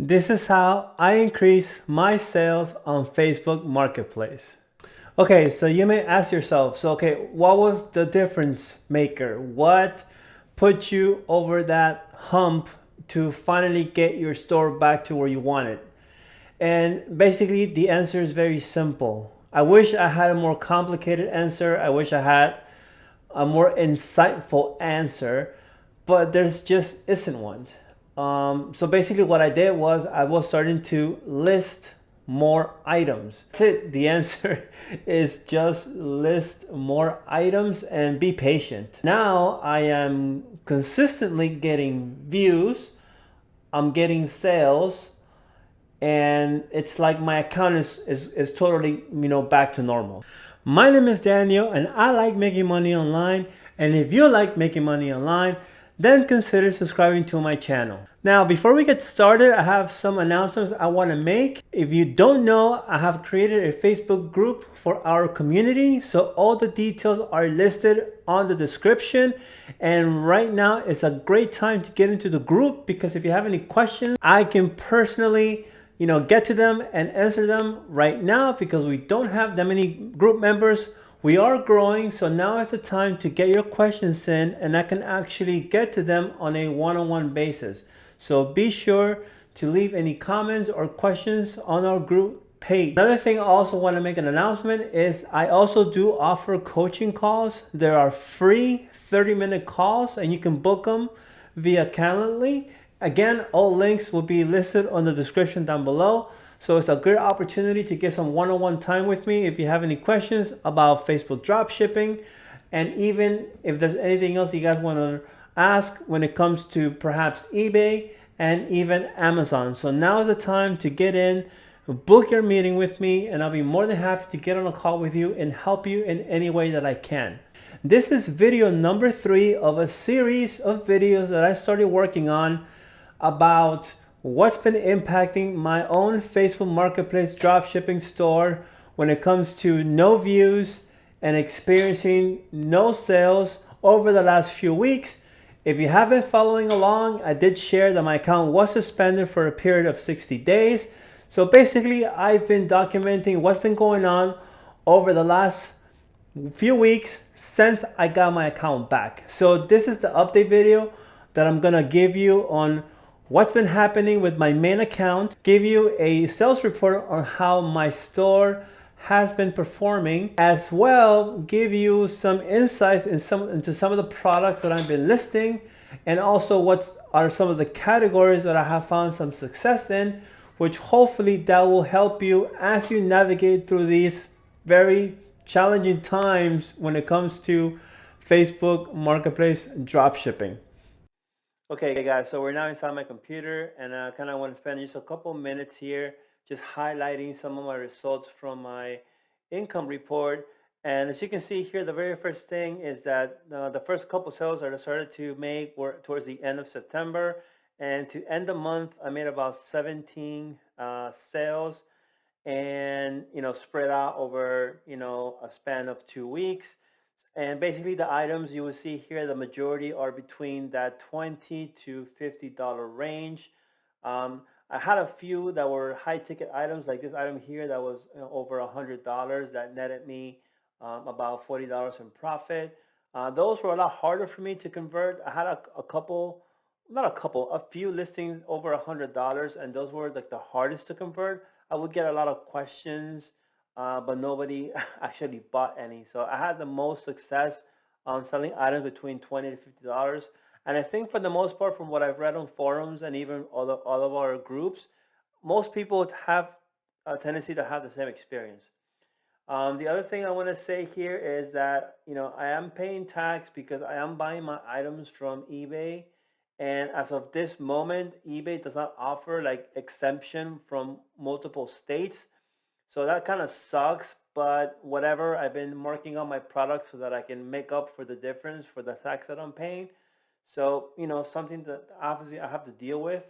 This is how I increase my sales on Facebook Marketplace. Okay, so you may ask yourself, what was the difference maker? What put you over that hump to finally get your store back to where you want it? And basically, the answer is very simple. I wish I had a more complicated answer. I wish I had a more insightful answer, but there's just isn't one. So basically what I did was I was starting to list more items. That's it. The answer is just list more items and be patient. Now I am consistently getting views, I'm getting sales, and it's like my account is totally back to normal. My name is Daniel and I like making money online, and if you like making money online, then consider subscribing to my channel. Now, before we get started, I have some announcements I want to make. If you don't know, I have created a Facebook group for our community, so all the details are listed on the description. And right now is a great time to get into the group, because if you have any questions, I can personally get to them and answer them right now, because we don't have that many group members. We are growing, so now is the time to get your questions in, and I can actually get to them on a one-on-one basis. So be sure to leave any comments or questions on our group page. Another thing I also want to make an announcement is I also do offer coaching calls. There are free 30-minute calls, and you can book them via Calendly. Again, all links will be listed on the description down below. So it's a good opportunity to get some one-on-one time with me if you have any questions about Facebook dropshipping, and even if there's anything else you guys want to ask when it comes to perhaps eBay and even Amazon. So now is the time to get in, book your meeting with me, and I'll be more than happy to get on a call with you and help you in any way that I can. This is video number 3 of a series of videos that I started working on about what's been impacting my own Facebook Marketplace dropshipping store when it comes to no views and experiencing no sales over the last few weeks. If you haven't been following along, I did share that my account was suspended for a period of 60 days. So basically, I've been documenting what's been going on over the last few weeks since I got my account back. So this is the update video that I'm gonna give you on what's been happening with my main account, give you a sales report on how my store has been performing, as well give you some insights into some of the products that I've been listing, and also what are some of the categories that I have found some success in, which hopefully that will help you as you navigate through these very challenging times when it comes to Facebook Marketplace dropshipping. Okay guys, so we're now inside my computer, and I kind of want to spend just a couple minutes here just highlighting some of my results from my income report. And as you can see here, the very first thing is that the first couple sales that I started to make were towards the end of September, and to end the month I made about 17 sales, and spread out over a span of 2 weeks. And basically the items you will see here, the majority are between that $20 to $50 range. I had a few that were high ticket items, like this item here that was over $100, that netted me about $40 in profit. Those were a lot harder for me to convert. I had a few listings over $100, and those were like the hardest to convert. I would get a lot of questions, but nobody actually bought any. So I had the most success on selling items between $20 to $50. And I think for the most part, from what I've read on forums and even all of our groups, most people have a tendency to have the same experience. The other thing I want to say here is that I am paying tax because I am buying my items from eBay. And as of this moment, eBay does not offer like exemption from multiple states. So that kind of sucks, but whatever. I've been marking on my products so that I can make up for the difference for the tax that I'm paying. So, something that obviously I have to deal with.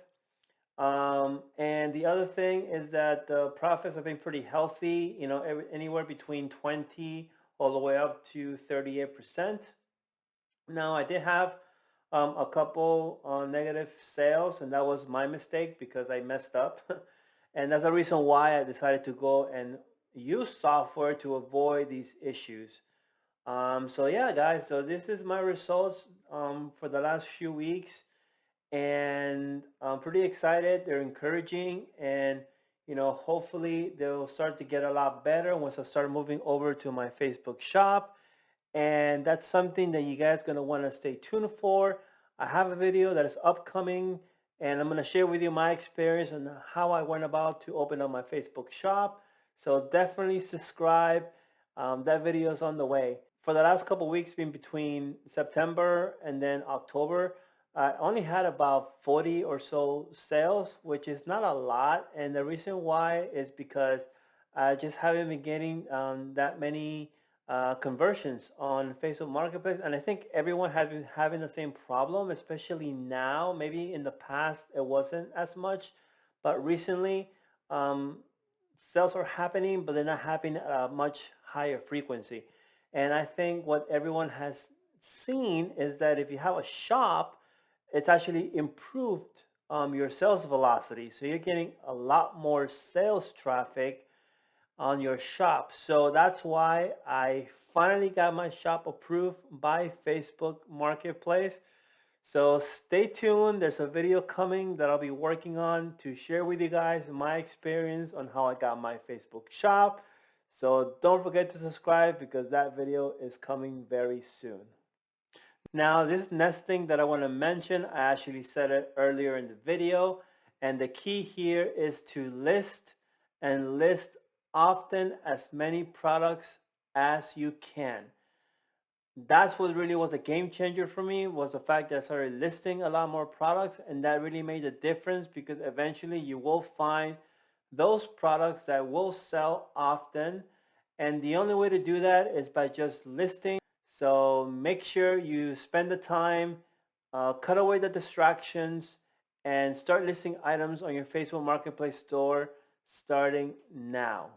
And the other thing is that the profits have been pretty healthy, anywhere between 20 all the way up to 38%. Now, I did have a couple negative sales, and that was my mistake because I messed up. And that's the reason why I decided to go and use software to avoid these issues. So yeah, guys, so this is my results for the last few weeks, and I'm pretty excited. They're encouraging, and hopefully they'll start to get a lot better once I start moving over to my Facebook shop. And that's something that you guys are going to want to stay tuned for. I have a video that is upcoming, and I'm going to share with you my experience and how I went about to open up my Facebook shop. So definitely subscribe. That video is on the way. For the last couple of weeks, been between September and then October, I only had about 40 or so sales, which is not a lot. And the reason why is because I just haven't been getting that many conversions on Facebook Marketplace, and I think everyone has been having the same problem, especially now. Maybe in the past it wasn't as much, but recently sales are happening, but they're not happening at a much higher frequency. And I think what everyone has seen is that if you have a shop, it's actually improved your sales velocity. So you're getting a lot more sales traffic on your shop. So that's why I finally got my shop approved by Facebook Marketplace. So stay tuned. There's a video coming that I'll be working on to share with you guys my experience on how I got my Facebook shop. So don't forget to subscribe because that video is coming very soon. Now, this next thing that I want to mention, I actually said it earlier in the video, and the key here is to list and list often as many products as you can. That's what really was a game changer for me, was the fact that I started listing a lot more products, and that really made a difference because eventually you will find those products that will sell often, and the only way to do that is by just listing. So make sure you spend the time, cut away the distractions, and start listing items on your Facebook Marketplace store starting now.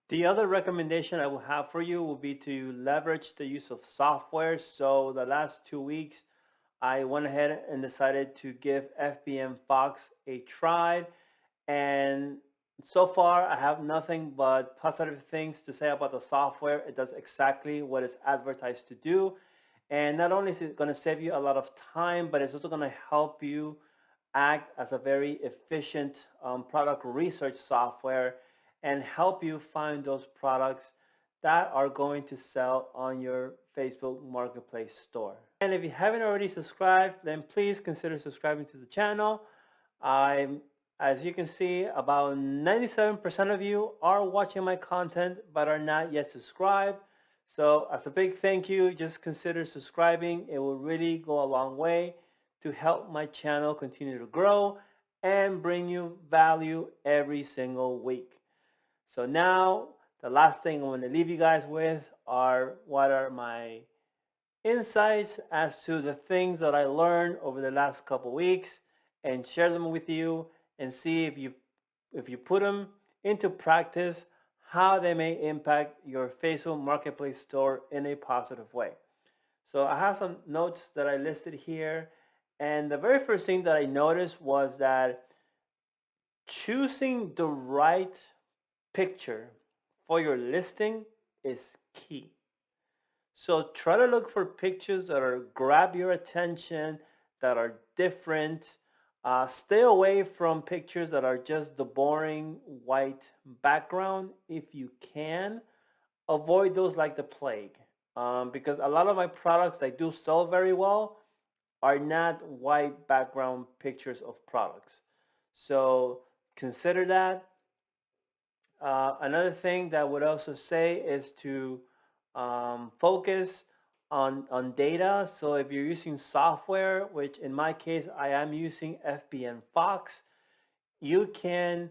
The other recommendation I will have for you will be to leverage the use of software. So the last 2 weeks, I went ahead and decided to give FBM FOX a try. And so far, I have nothing but positive things to say about the software. It does exactly what it's advertised to do. And not only is it going to save you a lot of time, but it's also going to help you act as a very efficient product research software and help you find those products that are going to sell on your Facebook Marketplace store. And if you haven't already subscribed, then please consider subscribing to the channel. As you can see, about 97% of you are watching my content but are not yet subscribed. So as a big thank you, just consider subscribing. It will really go a long way to help my channel continue to grow and bring you value every single week. So now the last thing I want to leave you guys with are what are my insights as to the things that I learned over the last couple weeks, and share them with you and see if you put them into practice, how they may impact your Facebook Marketplace store in a positive way. So I have some notes that I listed here, and the very first thing that I noticed was that choosing the right picture for your listing is key. So try to look for pictures that are grab your attention, that are different. Stay away from pictures that are just the boring white background if you can. Avoid those like the plague, because a lot of my products that do sell very well are not white background pictures of products. So consider that. Another thing that I would also say is to focus on data. So if you're using software, which in my case I am using FBM FOX, you can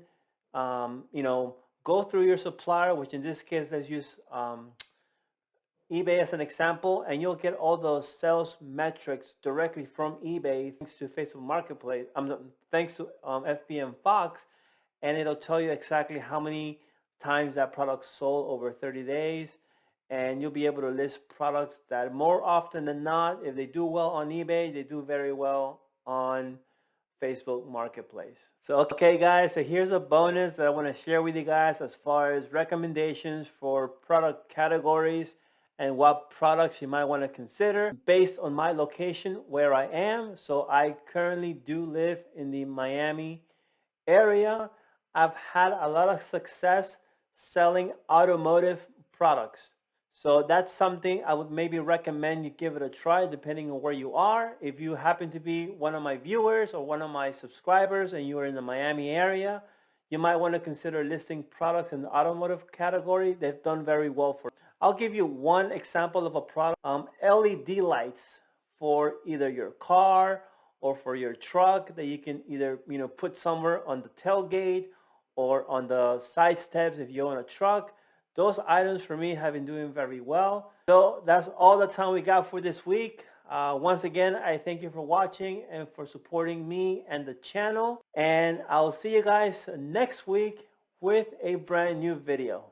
go through your supplier, which in this case let's use eBay as an example, and you'll get all those sales metrics directly from eBay thanks to Facebook Marketplace. Thanks to FBM FOX, and it'll tell you exactly how many times that product sold over 30 days. and you'll be able to list products that more often than not, if they do well on eBay, they do very well on Facebook Marketplace. So okay guys, so here's a bonus that I want to share with you guys as far as recommendations for product categories and what products you might want to consider based on my location where I am. So I currently do live in the Miami area. I've had a lot of success selling automotive products. So that's something I would maybe recommend you give it a try depending on where you are. If you happen to be one of my viewers or one of my subscribers and you are in the Miami area, you might want to consider listing products in the automotive category. They've done very well for you. I'll give you one example of a product, LED lights for either your car or for your truck that you can either put somewhere on the tailgate or on the side steps if you own a truck. Those items for me have been doing very well. So that's all the time we got for this week. Once again, I thank you for watching and for supporting me and the channel. And I'll see you guys next week with a brand new video.